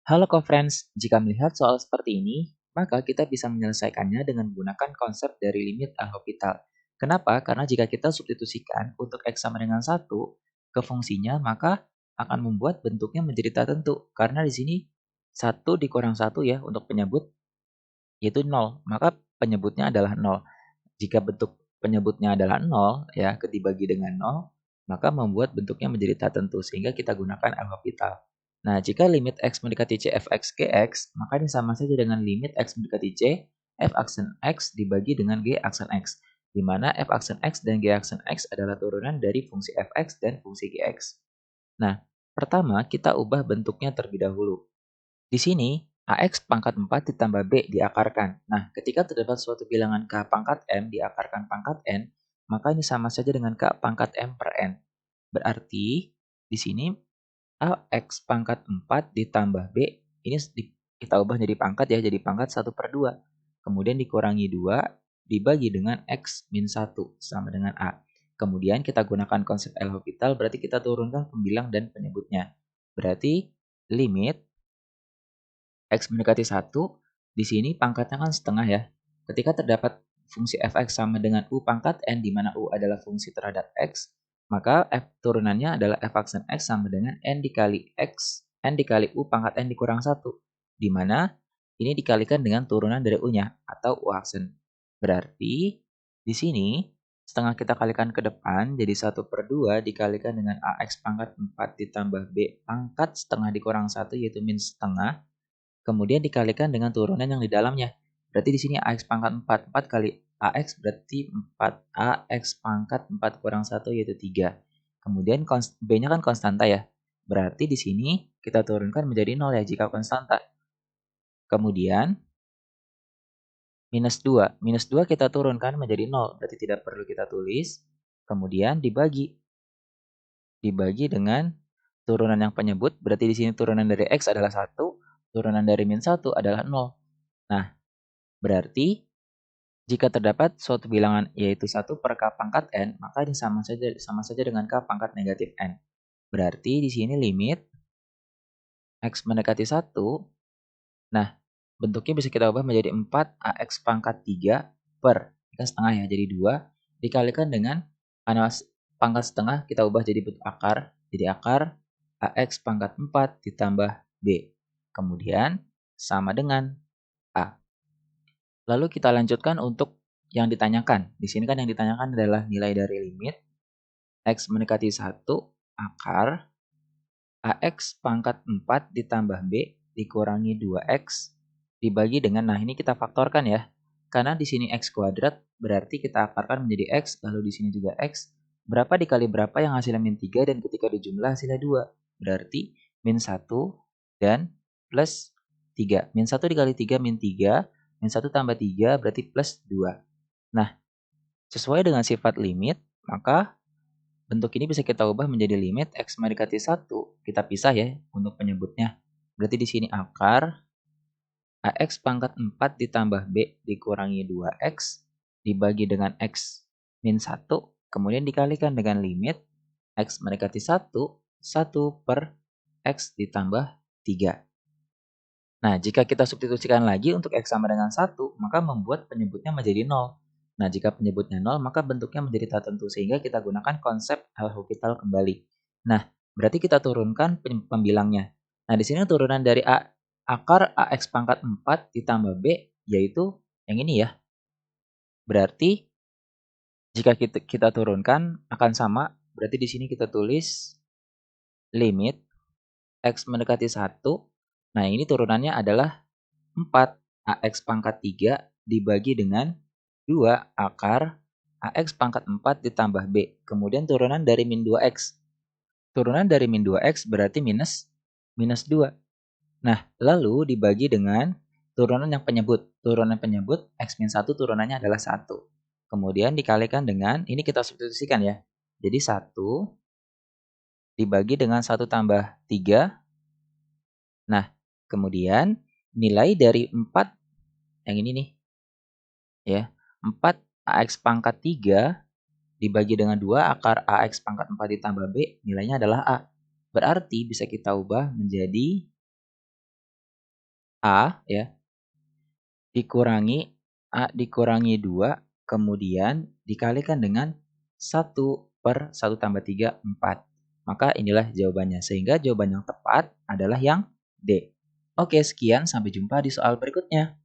Halo co-friends, jika melihat soal seperti ini, maka kita bisa menyelesaikannya dengan menggunakan konsep dari limit L'Hopital. Kenapa? Karena jika kita substitusikan untuk X sama dengan 1 ke fungsinya, maka akan membuat bentuknya menjadi tak tentu. Karena di sini 1 dikurang 1 ya untuk penyebut, yaitu 0. Maka penyebutnya adalah 0. Jika bentuk penyebutnya adalah 0, ya, dibagi dengan 0, maka membuat bentuknya menjadi tak tentu, sehingga kita gunakan L'Hopital. Nah, jika limit X mendekati C fx Gx, maka ini sama saja dengan limit X mendekati C, f aksen X dibagi dengan G aksen X, di mana f aksen X dan G aksen X adalah turunan dari fungsi fx dan fungsi Gx. Nah, pertama kita ubah bentuknya terlebih dahulu. Di sini, AX pangkat 4 ditambah B diakarkan. Nah, ketika terdapat suatu bilangan K pangkat M diakarkan pangkat N, maka ini sama saja dengan K pangkat M per N. Berarti, di sini AX pangkat 4 ditambah B, ini kita ubah jadi pangkat ya, jadi pangkat 1 per 2. Kemudian dikurangi 2, dibagi dengan X min 1, sama dengan A. Kemudian kita gunakan konsep L'Hopital, berarti kita turunkan pembilang dan penyebutnya. Berarti, limit X mendekati 1, di sini pangkatnya kan setengah ya. Ketika terdapat fungsi fx sama dengan U pangkat N, di mana U adalah fungsi terhadap X, maka F turunannya adalah f aksen X sama dengan N dikali X, N dikali U pangkat N dikurang 1, di mana ini dikalikan dengan turunan dari U-nya, atau U aksen. Berarti, di sini, setengah kita kalikan ke depan, jadi 1 per 2 dikalikan dengan AX pangkat 4 ditambah B pangkat setengah dikurang 1, yaitu min setengah, kemudian dikalikan dengan turunan yang di dalamnya. Berarti di sini AX pangkat 4. 4 kali AX berarti 4. AX pangkat 4 kurang 1 yaitu 3. Kemudian B-nya kan konstanta ya. Berarti di sini kita turunkan menjadi 0 ya jika konstanta. Kemudian minus 2. Minus 2 kita turunkan menjadi 0. Berarti tidak perlu kita tulis. Kemudian dibagi. Dibagi dengan turunan yang penyebut. Berarti di sini turunan dari X adalah 1. Turunan dari min 1 adalah 0. Nah, berarti jika terdapat suatu bilangan yaitu 1 per K pangkat N, maka ini sama saja dengan K pangkat negatif N. Berarti di sini limit X mendekati 1, nah bentuknya bisa kita ubah menjadi 4 AX pangkat 3 per, kan setengah ya, jadi 2, dikalikan dengan, karena pangkat setengah kita ubah jadi bentuk akar, jadi akar AX pangkat 4 ditambah B. Kemudian sama dengan A. Lalu kita lanjutkan untuk yang ditanyakan. Di sini kan yang ditanyakan adalah nilai dari limit X mendekati 1 akar AX pangkat 4 ditambah B dikurangi 2X dibagi dengan, nah ini kita faktorkan ya. Karena di sini X kuadrat berarti kita akarkan menjadi X, lalu di sini juga X. Berapa dikali berapa yang hasilnya min 3 dan ketika dijumlah hasilnya 2. Berarti min 1 dan plus 3. Min 1 dikali 3 min 3. Min 1 tambah 3 berarti plus 2. Nah, sesuai dengan sifat limit, maka bentuk ini bisa kita ubah menjadi limit X mendekati 1. Kita pisah ya untuk penyebutnya. Berarti di sini akar AX pangkat 4 ditambah B dikurangi 2X dibagi dengan X min 1. Kemudian dikalikan dengan limit X mendekati 1, 1 per X ditambah 3. Nah, jika kita substitusikan lagi untuk X sama dengan 1, maka membuat penyebutnya menjadi 0. Nah, jika penyebutnya 0, maka bentuknya menjadi tak tentu, sehingga kita gunakan konsep L'Hopital kembali. Nah, berarti kita turunkan pembilangnya. Nah, di sini turunan dari akar AX pangkat 4 ditambah B, yaitu yang ini ya. Berarti, jika kita turunkan akan sama, berarti di sini kita tulis limit X mendekati 1. Nah, ini turunannya adalah 4 AX pangkat 3 dibagi dengan 2 akar AX pangkat 4 ditambah B. Kemudian turunan dari min 2X. Turunan dari min 2X berarti minus 2. Nah, lalu dibagi dengan turunan yang penyebut. Turunan penyebut X min 1 turunannya adalah 1. Kemudian dikalikan dengan, ini kita substitusikan ya. Jadi 1 dibagi dengan 1 tambah 3. Nah, kemudian nilai dari 4 yang ini nih, ya, 4 AX pangkat 3 dibagi dengan 2 akar AX pangkat 4 ditambah B, nilainya adalah A. Berarti bisa kita ubah menjadi A ya, dikurangi dikurangi 2 kemudian dikalikan dengan 1/1 tambah 3 4. Maka inilah jawabannya, sehingga jawaban yang tepat adalah yang D. Oke, sekian, sampai jumpa di soal berikutnya.